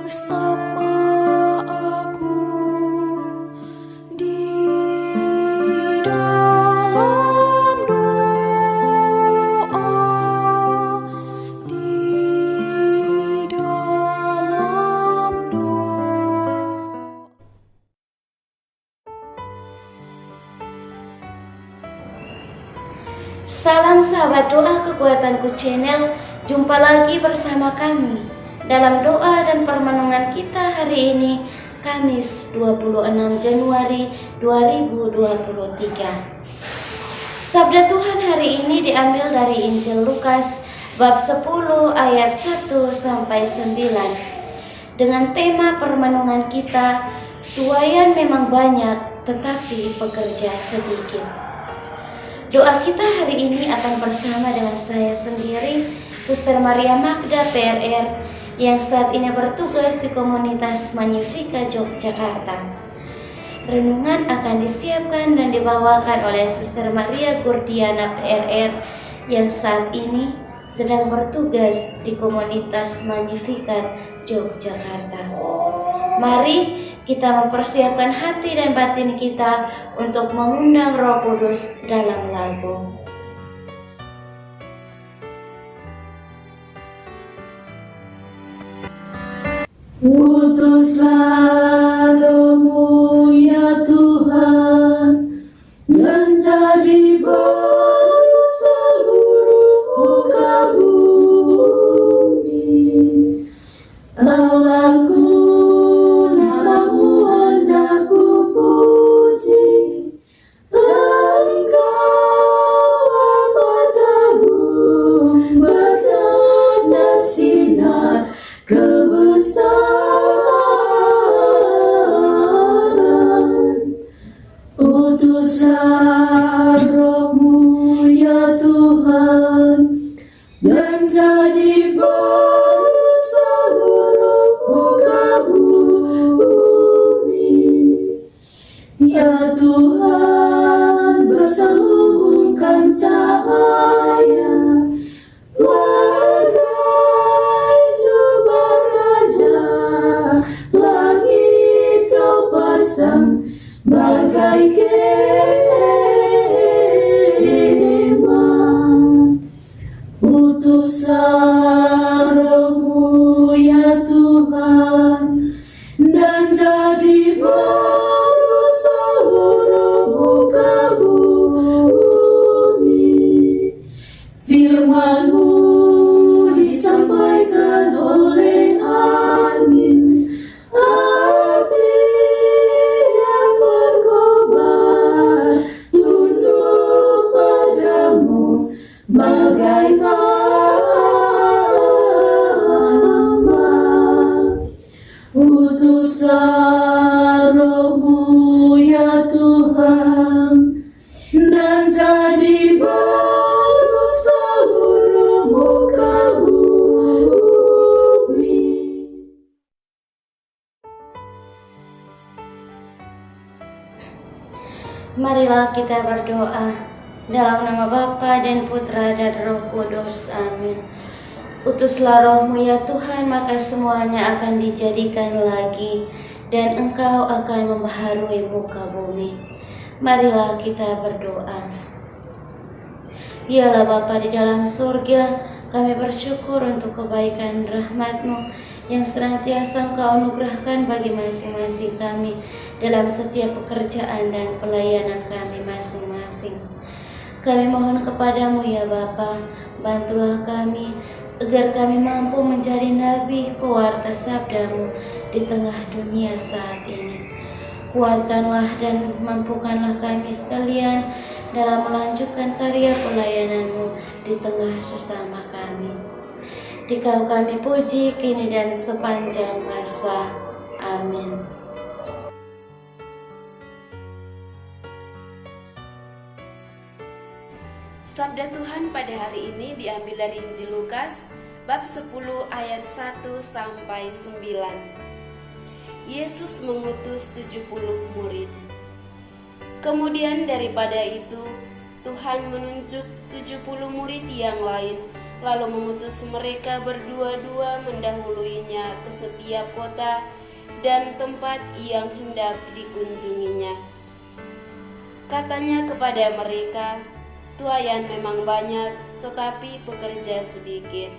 Bersama aku di dalam doa, di dalam doa. Salam sahabat doa kekuatanku channel, jumpa lagi bersama kami dalam doa dan permenungan kita hari ini, Kamis 26 Januari 2023. Sabda Tuhan hari ini diambil dari Injil Lukas bab 10 ayat 1 sampai 9. Dengan tema permenungan kita, tuaian memang banyak tetapi pekerja sedikit. Doa kita hari ini akan bersama dengan saya sendiri, Suster Maria Magda PRR, yang saat ini bertugas di komunitas Magnificat Yogyakarta. Renungan akan disiapkan dan dibawakan oleh Suster Maria Gurdiana PRR yang saat ini sedang bertugas di komunitas Magnificat Yogyakarta. Mari kita mempersiapkan hati dan batin kita untuk mengundang Roh Kudus dalam lagu. Utuslah Roh-Mu ya Tuhan, menjadi baru seluruh muka bumi. Allahku, namamu hendak ku puji, Engkau amat agung, berat dan sinar kebesaran. Utuslah Roh-Mu ya Tuhan, dan jadi baru seluruh muka bumi. Ya Tuhan, berselubungkan cahaya bagai jubah raja, langit Kau pasang bagai kemah. Utuslah Roh-Mu ya Tuhan, dan jadi baru seluruh muka bumi. Firman-Mu disampaikan oleh angin, api yang berkobar, tunduk padamu bagai hamba. Utuslah Roh-Mu ya Tuhan, dan jadi baru seluruh muka bumi. Marilah kita berdoa dalam nama Bapa dan Putra dan Roh Kudus. Amin. Utuslah Roh-Mu ya Tuhan, maka semuanya akan dijadikan lagi, dan Engkau akan membaharui muka bumi. Marilah kita berdoa. Yalah Bapa di dalam surga, kami bersyukur untuk kebaikan rahmat-Mu yang senantiasa Engkau anugerahkan bagi masing-masing kami dalam setiap pekerjaan dan pelayanan kami masing-masing. Kami mohon kepadamu ya Bapa, bantulah kami agar kami mampu menjadi nabi pewarta sabda-Mu di tengah dunia saat ini. Kuatkanlah dan mampukanlah kami sekalian dalam melanjutkan karya pelayanan-Mu di tengah sesama kami. Dikau kami puji kini dan sepanjang masa. Amin. Sabda Tuhan pada hari ini diambil dari Injil Lukas bab 10 ayat 1 sampai 9. Yesus mengutus 70 murid. Kemudian daripada itu Tuhan menunjuk 70 murid yang lain lalu mengutus mereka berdua-dua mendahuluinya ke setiap kota dan tempat yang hendak dikunjunginya. Katanya kepada mereka, "Tuaian memang banyak, tetapi pekerja sedikit.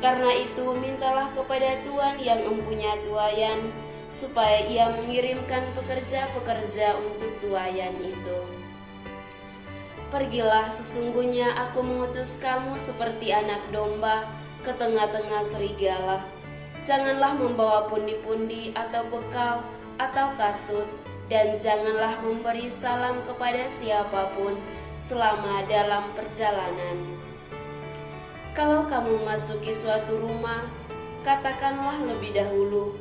Karena itu mintalah kepada Tuhan yang mempunyai tuaian, supaya ia mengirimkan pekerja-pekerja untuk tuaian itu. Pergilah, sesungguhnya aku mengutus kamu seperti anak domba ke tengah-tengah serigala. Janganlah membawa pundi-pundi atau bekal atau kasut, dan janganlah memberi salam kepada siapapun selama dalam perjalanan. Kalau kamu masuki suatu rumah, katakanlah lebih dahulu,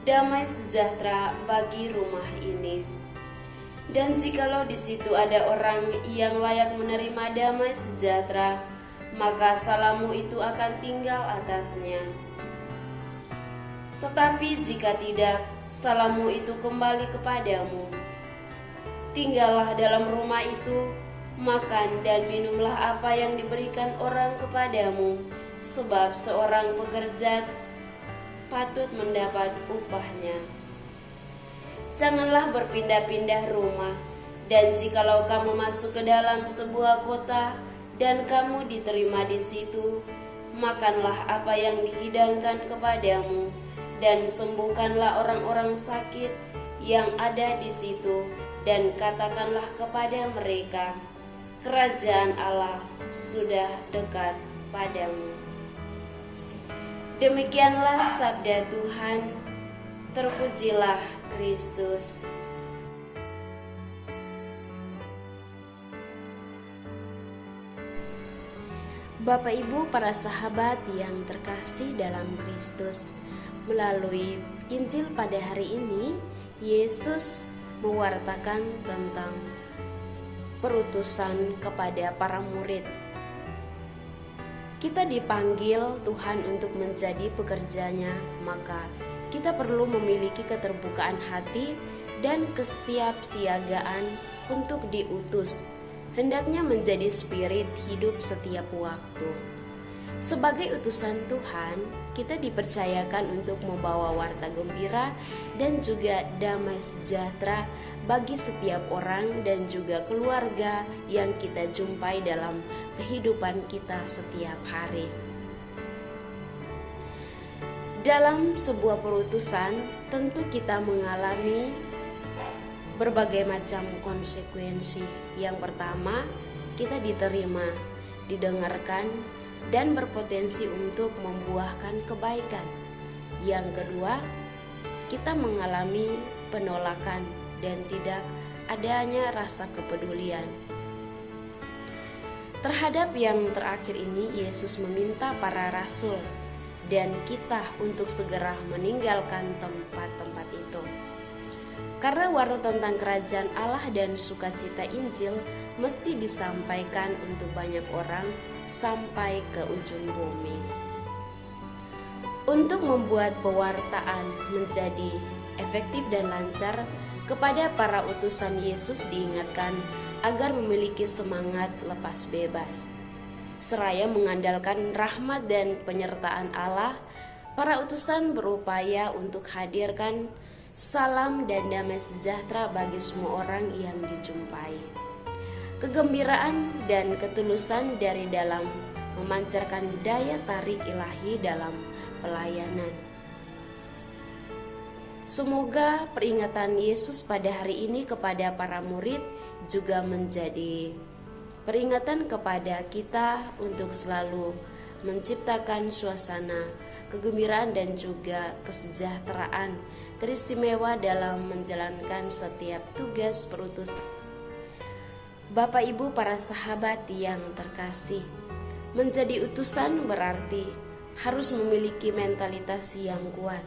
'Damai sejahtera bagi rumah ini.' Dan jikalau di situ ada orang yang layak menerima damai sejahtera, maka salammu itu akan tinggal atasnya. Tetapi jika tidak, salammu itu kembali kepadamu. Tinggallah dalam rumah itu, makan dan minumlah apa yang diberikan orang kepadamu, sebab seorang pekerja patut mendapat upahnya. Janganlah berpindah-pindah rumah, dan jikalau kamu masuk ke dalam sebuah kota dan kamu diterima di situ, makanlah apa yang dihidangkan kepadamu, dan sembuhkanlah orang-orang sakit yang ada di situ, dan katakanlah kepada mereka, 'Kerajaan Allah sudah dekat padamu.'" Demikianlah sabda Tuhan. Terpujilah Kristus. Bapak Ibu para sahabat yang terkasih dalam Kristus, melalui Injil pada hari ini, Yesus mewartakan tentang perutusan kepada para murid. Kita dipanggil Tuhan untuk menjadi pekerjanya, maka kita perlu memiliki keterbukaan hati dan kesiapsiagaan untuk diutus. Hendaknya menjadi spirit hidup setiap waktu. Sebagai utusan Tuhan, kita dipercayakan untuk membawa warta gembira dan juga damai sejahtera bagi setiap orang dan juga keluarga yang kita jumpai dalam kehidupan kita setiap hari. Dalam sebuah perutusan, tentu kita mengalami berbagai macam konsekuensi. Yang pertama, kita diterima, didengarkan, dan berpotensi untuk membuahkan kebaikan. Yang kedua, kita mengalami penolakan dan tidak adanya rasa kepedulian. Terhadap yang terakhir ini, Yesus meminta para rasul dan kita untuk segera meninggalkan tempat-tempat itu. Karena warta tentang kerajaan Allah dan sukacita Injil mesti disampaikan untuk banyak orang sampai ke ujung bumi. Untuk membuat pewartaan menjadi efektif dan lancar, kepada para utusan Yesus diingatkan agar memiliki semangat lepas bebas. Seraya mengandalkan rahmat dan penyertaan Allah, para utusan berupaya untuk hadirkan salam dan damai sejahtera bagi semua orang yang dijumpai. Kegembiraan dan ketulusan dari dalam memancarkan daya tarik ilahi dalam pelayanan. Semoga peringatan Yesus pada hari ini kepada para murid juga menjadi peringatan kepada kita untuk selalu menciptakan suasana kegembiraan dan juga kesejahteraan teristimewa dalam menjalankan setiap tugas perutusan. Bapak Ibu para sahabat yang terkasih, menjadi utusan berarti harus memiliki mentalitas yang kuat.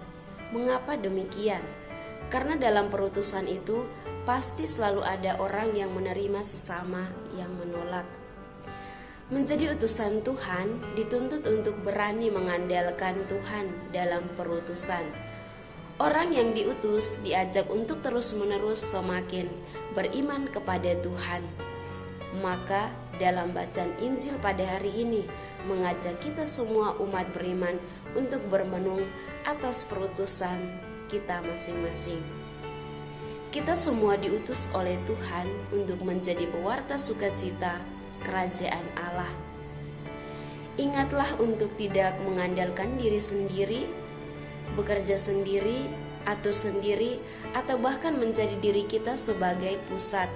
Mengapa demikian? Karena dalam perutusan itu pasti selalu ada orang yang menerima sesama yang menolak. Menjadi utusan Tuhan dituntut untuk berani mengandalkan Tuhan dalam perutusan. Orang yang diutus diajak untuk terus-menerus semakin beriman kepada Tuhan. Maka dalam bacaan Injil pada hari ini mengajak kita semua umat beriman untuk bermenung atas perutusan kita masing-masing. Kita semua diutus oleh Tuhan untuk menjadi pewarta sukacita kerajaan Allah. Ingatlah untuk tidak mengandalkan diri sendiri, bekerja sendiri, atur sendiri, atau bahkan menjadi diri kita sebagai pusat.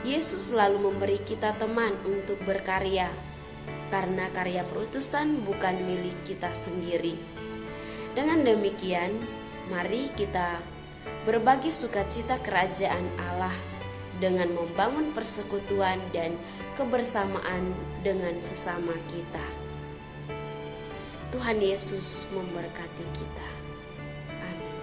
Yesus selalu memberi kita teman untuk berkarya, karena karya perutusan bukan milik kita sendiri. Dengan demikian, mari kita berbagi sukacita kerajaan Allah dengan membangun persekutuan dan kebersamaan dengan sesama kita. Tuhan Yesus memberkati kita. Amin.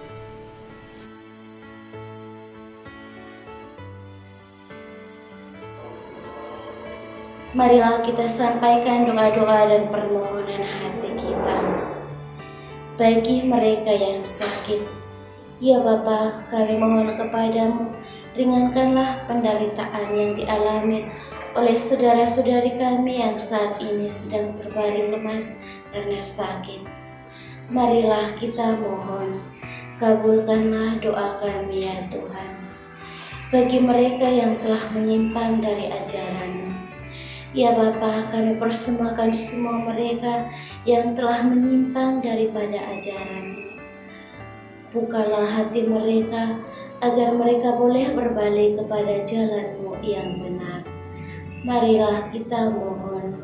Marilah kita sampaikan doa-doa dan permohonan hati kita. Bagi mereka yang sakit, ya Bapa, kami mohon kepadamu, ringankanlah penderitaan yang dialami oleh saudara-saudari kami yang saat ini sedang terbaring lemas karena sakit. Marilah kita mohon, kabulkanlah doa kami ya Tuhan. Bagi mereka yang telah menyimpang dari ajaran-Mu, ya Bapa, kami persembahkan semua mereka yang telah menyimpang daripada ajaran-Mu. Bukalah hati mereka agar mereka boleh berbalik kepada jalan-Mu yang benar. Marilah kita mohon,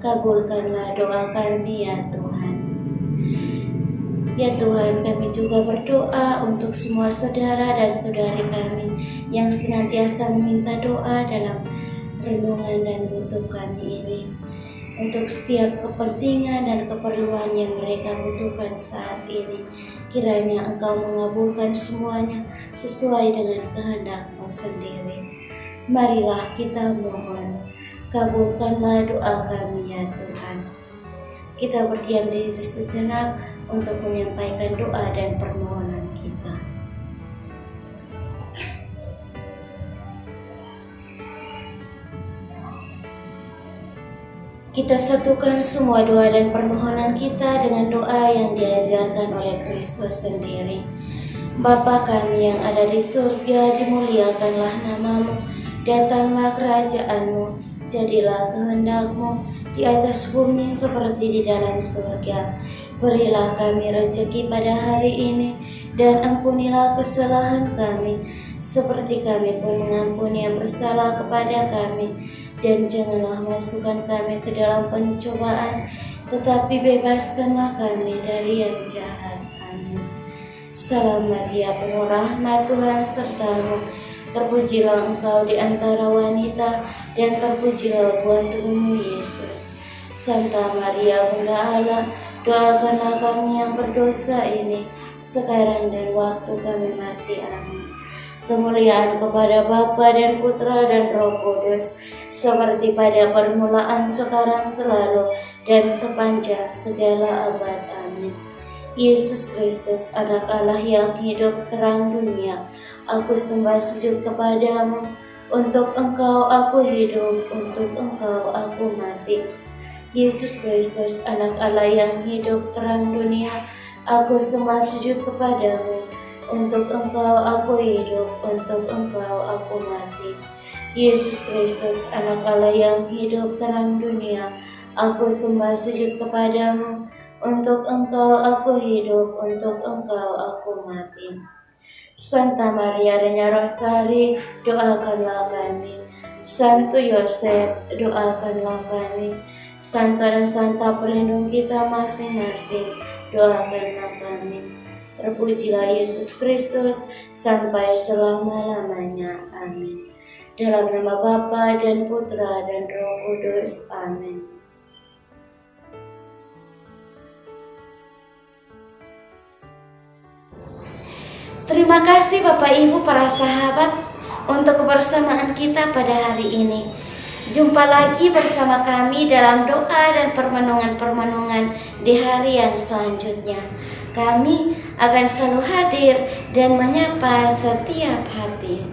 kabulkanlah doa kami ya Tuhan. Ya Tuhan, kami juga berdoa untuk semua saudara dan saudari kami yang senantiasa meminta doa dalam renungan dan butuh kami ini, untuk setiap kepentingan dan keperluan yang mereka butuhkan saat ini. Kiranya Engkau mengabulkan semuanya sesuai dengan kehendak-Mu sendiri. Marilah kita mohon, kabulkanlah doa kami ya Tuhan. Kita berdiam diri sejenak untuk menyampaikan doa dan permohonan kita. Kita satukan semua doa dan permohonan kita dengan doa yang diajarkan oleh Kristus sendiri. Bapa kami yang ada di surga, dimuliakanlah nama-Mu, datanglah kerajaan-Mu, jadilah kehendak-Mu di atas bumi seperti di dalam surga. Berilah kami rezeki pada hari ini, dan ampunilah kesalahan kami, seperti kami pun mengampuni yang bersalah kepada kami. Dan janganlah masukkan kami ke dalam pencobaan, tetapi bebaskanlah kami dari yang jahat. Amin. Salam Maria, penuh rahmat, Tuhan serta-Mu. Terpujilah Engkau di antara wanita, dan terpujilah buah tubuh-Mu, Yesus. Santa Maria, Bunda Allah, doakanlah kami yang berdosa ini, sekarang dan waktu kami mati. Amin. Kemuliaan kepada Bapa dan Putra dan Roh Kudus, seperti pada permulaan, sekarang, selalu, dan sepanjang segala abad. Amin. Yesus Kristus, Anak Allah yang hidup terang dunia, aku sembah sujud kepadamu. Untuk Engkau aku hidup, untuk Engkau aku mati. Yesus Kristus, Anak Allah yang hidup terang dunia, aku sembah sujud kepadamu. Untuk Engkau aku hidup, untuk Engkau aku mati. Yesus Kristus, Anak Allah yang hidup terang dunia, aku sembah sujud kepadamu. Untuk Engkau aku hidup, untuk Engkau aku mati. Santa Maria Reina Rosari, doakanlah kami. Santo Yosef, doakanlah kami. Santa dan Santa pelindung kita masing-masing, doakanlah kami. Terpujilah Yesus Kristus sampai selama-lamanya. Amin. Dalam nama Bapa dan Putra dan Roh Kudus. Amin. Terima kasih Bapak Ibu para sahabat untuk kebersamaan kita pada hari ini. Jumpa lagi bersama kami dalam doa dan permenungan-permenungan di hari yang selanjutnya. Kami akan selalu hadir dan menyapa setiap hati.